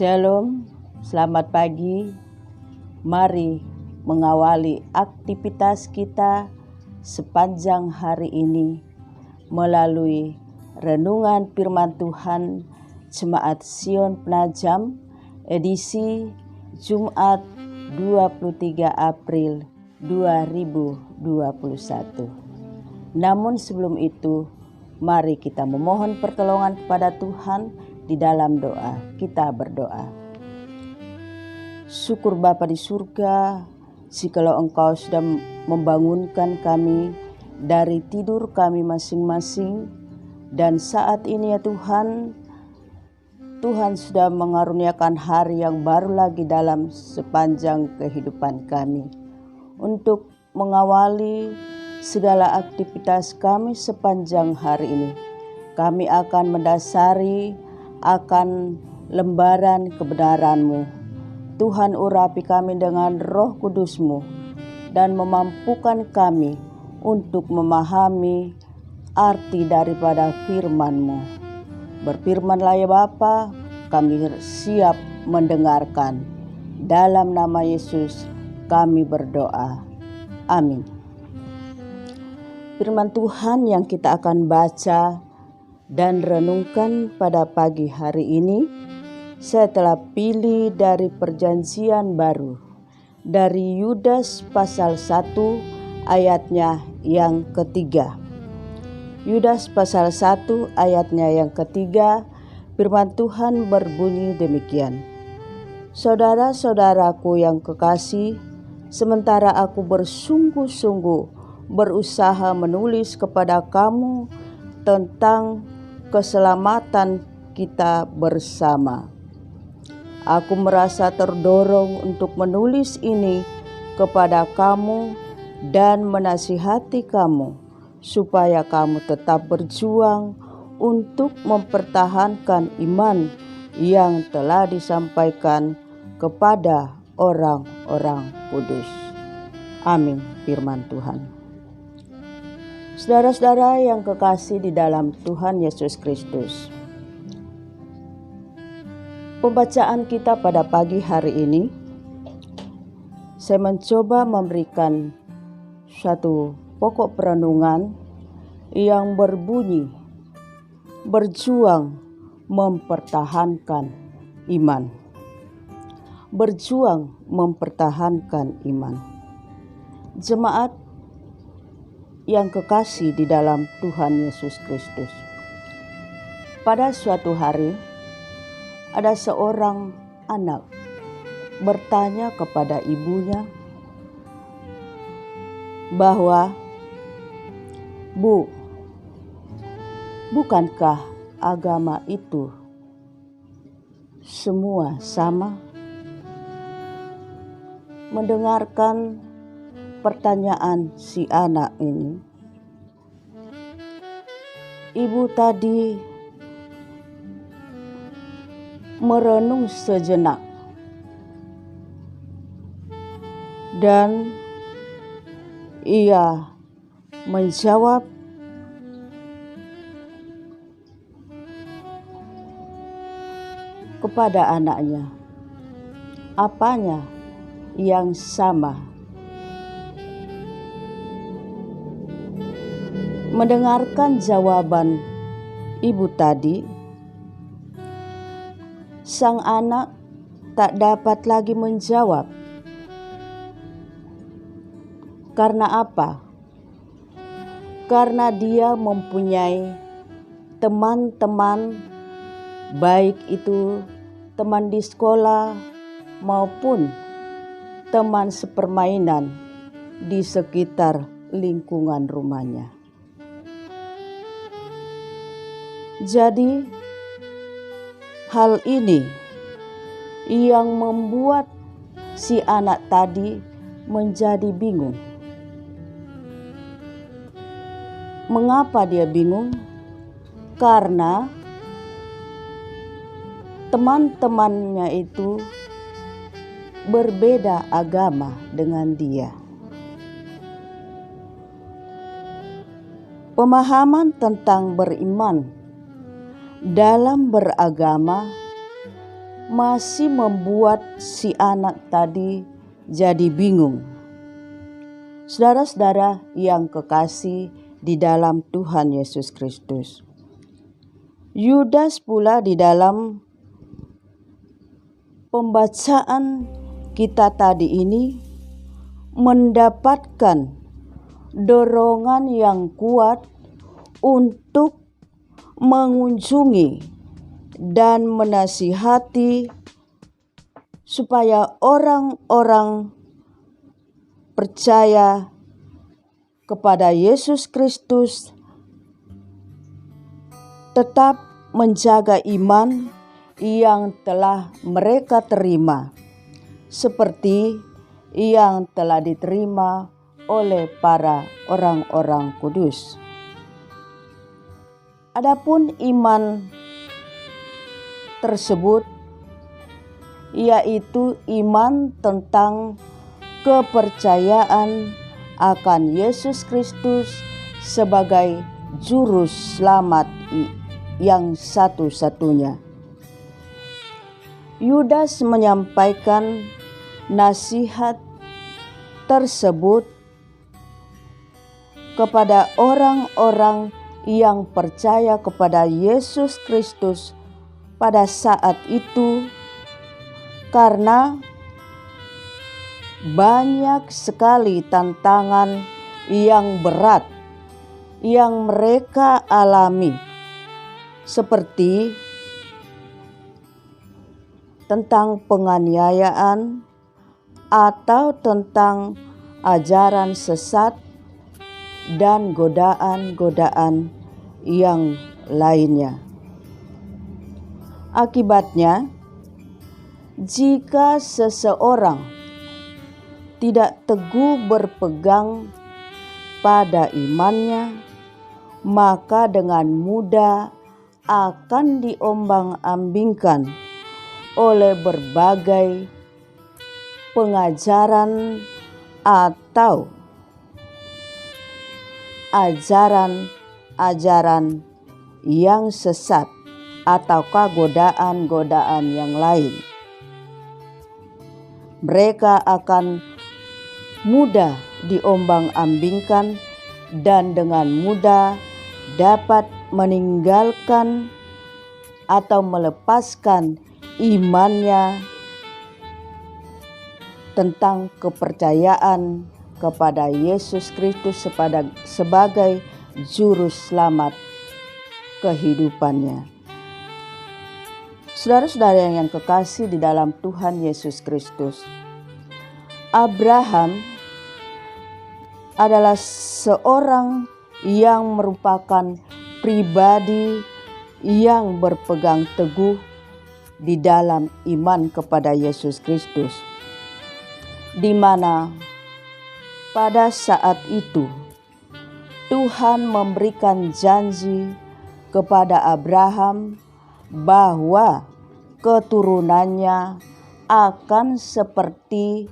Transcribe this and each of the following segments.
Shalom, selamat pagi. Mari mengawali aktivitas kita sepanjang hari ini melalui renungan firman Tuhan Jemaat Sion Penajam edisi Jumat 23 April 2021. Namun sebelum itu, mari kita memohon pertolongan kepada Tuhan di dalam doa. Kita berdoa. Syukur Bapa di surga, jikalau Engkau sudah membangunkan kami dari tidur kami masing-masing, dan saat ini ya Tuhan, Tuhan sudah mengaruniakan hari yang baru lagi dalam sepanjang kehidupan kami untuk mengawali segala aktivitas kami sepanjang hari ini. Kami akan mendasari akan lembaran kebenaran-Mu. Tuhan, urapi kami dengan Roh Kudus-Mu dan memampukan kami untuk memahami arti daripada firman-Mu. Berfirmanlah ya Bapa, kami siap mendengarkan. Dalam nama Yesus kami berdoa. Amin. Firman Tuhan yang kita akan baca dan renungkan pada pagi hari ini, saya telah pilih dari Perjanjian Baru, dari Yudas pasal 1 ayatnya yang ketiga. Yudas pasal 1 ayatnya yang ketiga, firman Tuhan berbunyi demikian. Saudara-saudaraku yang kekasih, sementara aku bersungguh-sungguh berusaha menulis kepada kamu tentang keselamatan kita bersama, aku merasa terdorong untuk menulis ini kepada kamu dan menasihati kamu supaya kamu tetap berjuang untuk mempertahankan iman yang telah disampaikan kepada orang-orang kudus. Amin. Firman Tuhan. Saudara-saudara yang kekasih di dalam Tuhan Yesus Kristus, pembacaan kita pada pagi hari ini, saya mencoba memberikan suatu pokok perenungan yang berbunyi, berjuang mempertahankan iman. Berjuang mempertahankan iman. Jemaat yang kekasih di dalam Tuhan Yesus Kristus. Pada suatu hari, ada seorang anak bertanya kepada ibunya bahwa, "Bu, bukankah agama itu semua sama?" Mendengarkan pertanyaan si anak ini, ibu tadi merenung sejenak dan ia menjawab, kepada anaknya, apanya yang sama? Mendengarkan jawaban ibu tadi, sang anak tak dapat lagi menjawab. Karena apa? Karena dia mempunyai teman-teman, baik itu teman di sekolah maupun teman sepermainan di sekitar lingkungan rumahnya. Jadi hal ini yang membuat si anak tadi menjadi bingung. Mengapa dia bingung? Karena teman-temannya itu berbeda agama dengan dia. Pemahaman tentang beriman dalam beragama masih membuat si anak tadi jadi bingung. Saudara-saudara yang kekasih di dalam Tuhan Yesus Kristus, Yudas pula di dalam pembacaan kita tadi ini mendapatkan dorongan yang kuat untuk mengunjungi dan menasihati supaya orang-orang percaya kepada Yesus Kristus tetap menjaga iman yang telah mereka terima, seperti yang telah diterima oleh para orang-orang kudus. Adapun iman tersebut yaitu iman tentang kepercayaan akan Yesus Kristus sebagai juru selamat yang satu-satunya. Yudas menyampaikan nasihat tersebut kepada orang-orang yang percaya kepada Yesus Kristus pada saat itu, karena banyak sekali tantangan yang berat yang mereka alami, seperti tentang penganiayaan atau tentang ajaran sesat dan godaan-godaan yang lainnya. Akibatnya, jika seseorang tidak teguh berpegang pada imannya, maka dengan mudah akan diombang-ambingkan oleh berbagai pengajaran atau ajaran-ajaran yang sesat ataukah godaan-godaan yang lain. Mereka akan mudah diombang-ambingkan dan dengan mudah dapat meninggalkan atau melepaskan imannya tentang kepercayaan kepada Yesus Kristus sebagai juru selamat kehidupannya. Saudara-saudara yang kekasih di dalam Tuhan Yesus Kristus, Abraham adalah seorang yang merupakan pribadi yang berpegang teguh di dalam iman kepada Yesus Kristus, di mana pada saat itu Tuhan memberikan janji kepada Abraham bahwa keturunannya akan seperti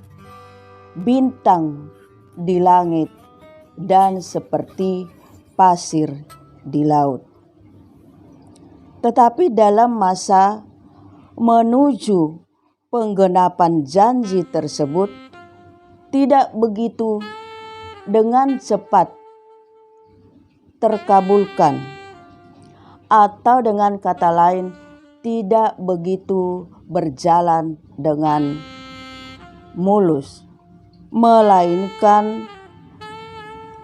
bintang di langit dan seperti pasir di laut. Tetapi dalam masa menuju penggenapan janji tersebut tidak begitu dengan cepat terkabulkan, atau dengan kata lain tidak begitu berjalan dengan mulus, melainkan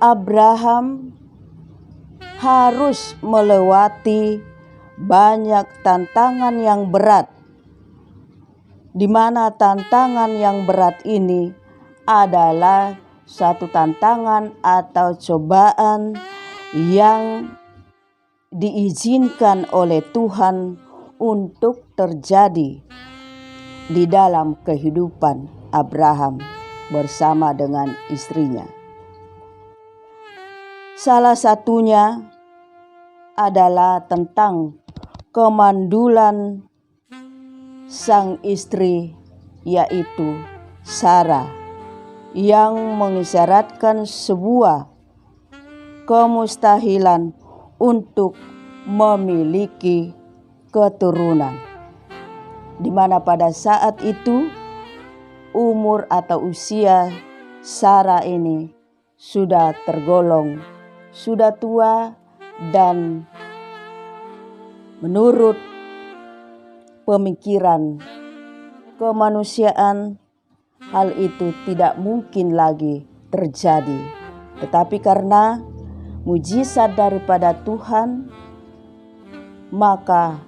Abraham harus melewati banyak tantangan yang berat, di mana tantangan yang berat ini adalah satu tantangan atau cobaan yang diizinkan oleh Tuhan untuk terjadi di dalam kehidupan Abraham bersama dengan istrinya. Salah satunya adalah tentang kemandulan sang istri, yaitu Sarah, yang mengisyaratkan sebuah kemustahilan untuk memiliki keturunan. di mana pada saat itu umur atau usia Sarah ini sudah tergolong sudah tua, dan menurut pemikiran kemanusiaan hal itu tidak mungkin lagi terjadi. Tetapi karena mujizat daripada Tuhan, maka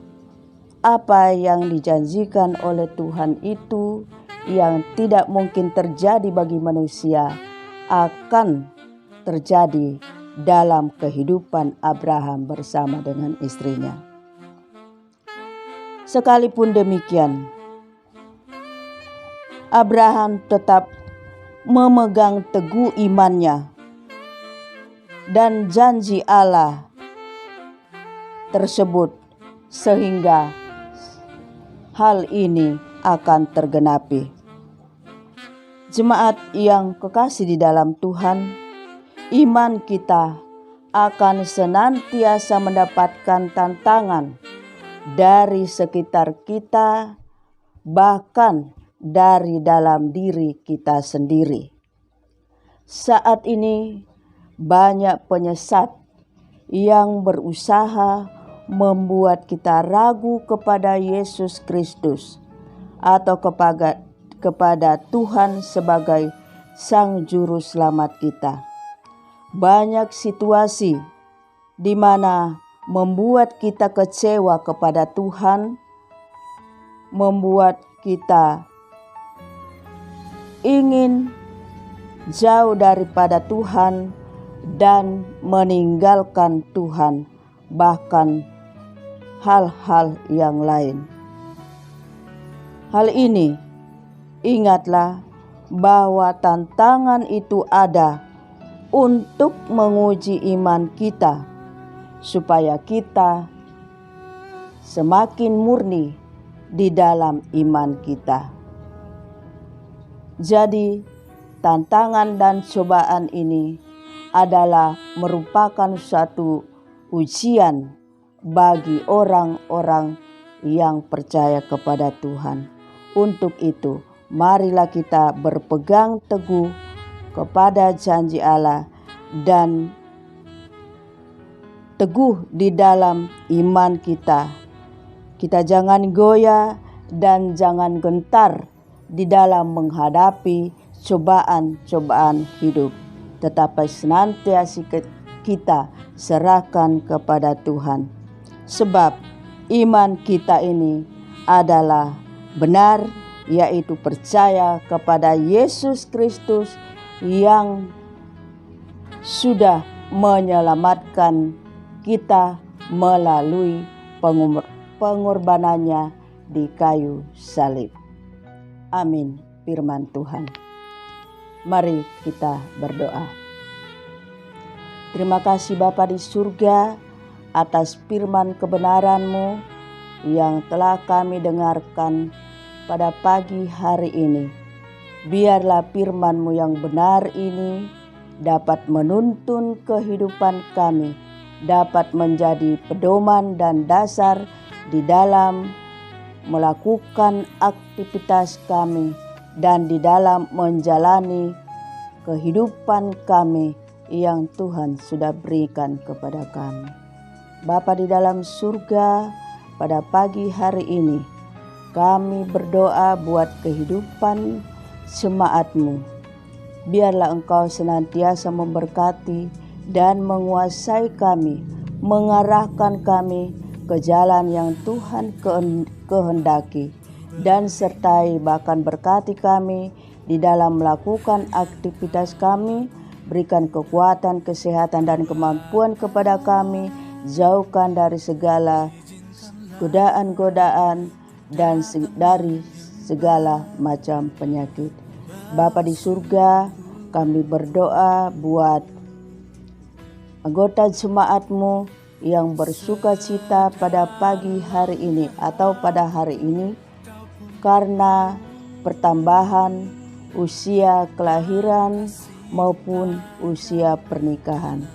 apa yang dijanjikan oleh Tuhan itu yang tidak mungkin terjadi bagi manusia akan terjadi dalam kehidupan Abraham bersama dengan istrinya. Sekalipun demikian, Abraham tetap memegang teguh imannya dan janji Allah tersebut sehingga hal ini akan tergenapi. Jemaat yang kekasih di dalam Tuhan, iman kita akan senantiasa mendapatkan tantangan dari sekitar kita, bahkan dari dalam diri kita sendiri. Saat ini banyak penyesat yang berusaha membuat kita ragu kepada Yesus Kristus atau kepada Tuhan sebagai Sang Juru Selamat kita. Banyak situasi di mana membuat kita kecewa kepada Tuhan, membuat kita ingin jauh daripada Tuhan dan meninggalkan Tuhan, bahkan hal-hal yang lain. Hal ini, ingatlah bahwa tantangan itu ada untuk menguji iman kita, supaya kita semakin murni di dalam iman kita. Jadi, tantangan dan cobaan ini adalah merupakan suatu ujian bagi orang-orang yang percaya kepada Tuhan. Untuk itu, marilah kita berpegang teguh kepada janji Allah dan teguh di dalam iman kita. Kita jangan goyah dan jangan gentar di dalam menghadapi cobaan-cobaan hidup, tetapi senantiasa kita serahkan kepada Tuhan. Sebab iman kita ini adalah benar, yaitu percaya kepada Yesus Kristus yang sudah menyelamatkan kita melalui pengorbanannya di kayu salib. Amin. Firman Tuhan. Mari kita berdoa. Terima kasih Bapa di surga atas firman kebenaran-Mu yang telah kami dengarkan pada pagi hari ini. Biarlah firman-Mu yang benar ini dapat menuntun kehidupan kami, dapat menjadi pedoman dan dasar di dalam melakukan aktivitas kami dan di dalam menjalani kehidupan kami yang Tuhan sudah berikan kepada kami. Bapa di dalam surga, pada pagi hari ini kami berdoa buat kehidupan jemaat-Mu. Biarlah Engkau senantiasa memberkati dan menguasai kami, mengarahkan kami ke jalan yang Tuhan kehendaki, dan sertai bahkan berkati kami di dalam melakukan aktivitas kami. Berikan kekuatan, kesehatan, dan kemampuan kepada kami. Jauhkan dari segala godaan-godaan dan dari segala macam penyakit. Bapa di surga, kami berdoa buat anggota jemaat-Mu yang bersuka cita pada pagi hari ini atau pada hari ini karena pertambahan usia kelahiran maupun usia pernikahan.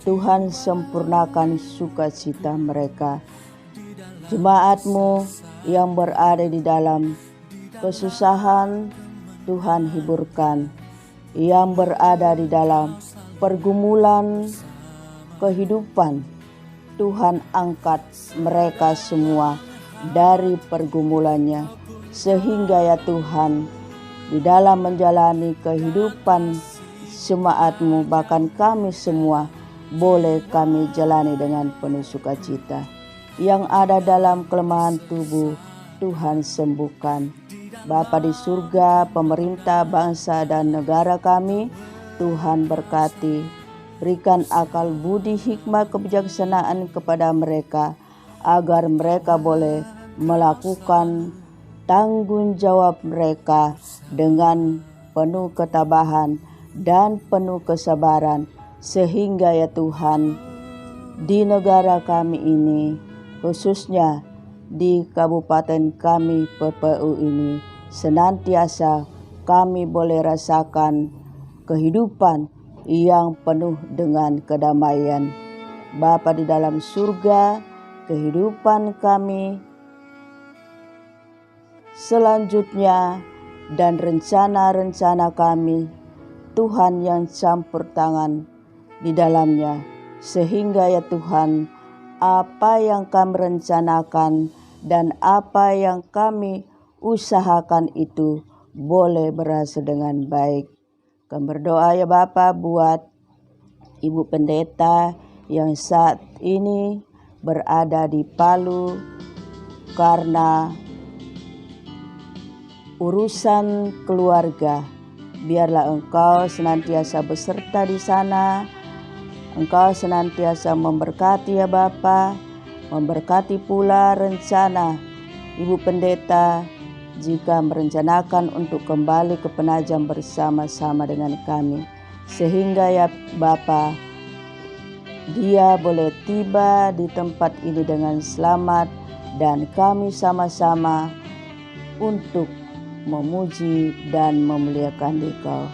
Tuhan sempurnakan sukacita mereka. Jemaat-Mu yang berada di dalam kesusahan, Tuhan hiburkan. Yang berada di dalam pergumulan kehidupan, Tuhan angkat mereka semua dari pergumulannya, sehingga ya Tuhan, di dalam menjalani kehidupan jemaat-Mu, bahkan kami semua, boleh kami jalani dengan penuh sukacita. Yang ada dalam kelemahan tubuh, Tuhan sembuhkan. Bapa di surga, pemerintah, bangsa, dan negara kami, Tuhan berkati. Berikan akal budi, hikmah, kebijaksanaan kepada mereka, agar mereka boleh melakukan tanggung jawab mereka dengan penuh ketabahan dan penuh kesabaran, sehingga ya Tuhan, di negara kami ini, khususnya di kabupaten kami PPU ini, senantiasa kami boleh rasakan kehidupan yang penuh dengan kedamaian. Bapa di dalam surga, kehidupan kami selanjutnya dan rencana-rencana kami, Tuhan yang campur tangan di dalamnya, sehingga ya Tuhan, apa yang kami rencanakan dan apa yang kami usahakan itu boleh berhasil dengan baik. Kami berdoa ya Bapa buat Ibu Pendeta yang saat ini berada di Palu karena urusan keluarga. Biarlah Engkau senantiasa beserta di sana. Engkau senantiasa memberkati ya Bapa, memberkati pula rencana Ibu Pendeta jika merencanakan untuk kembali ke Penajam bersama-sama dengan kami, sehingga ya Bapa, dia boleh tiba di tempat ini dengan selamat, dan kami sama-sama untuk memuji dan memuliakan Dikau.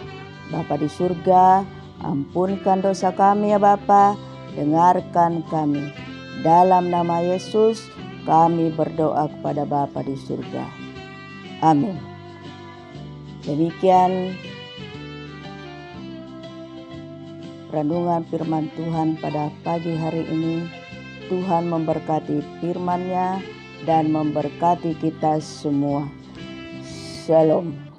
Bapa di surga, ampunkan dosa kami ya Bapa, dengarkan kami. Dalam nama Yesus kami berdoa kepada Bapa di surga. Amin. Demikian renungan firman Tuhan pada pagi hari ini. Tuhan memberkati firman-Nya dan memberkati kita semua. Shalom.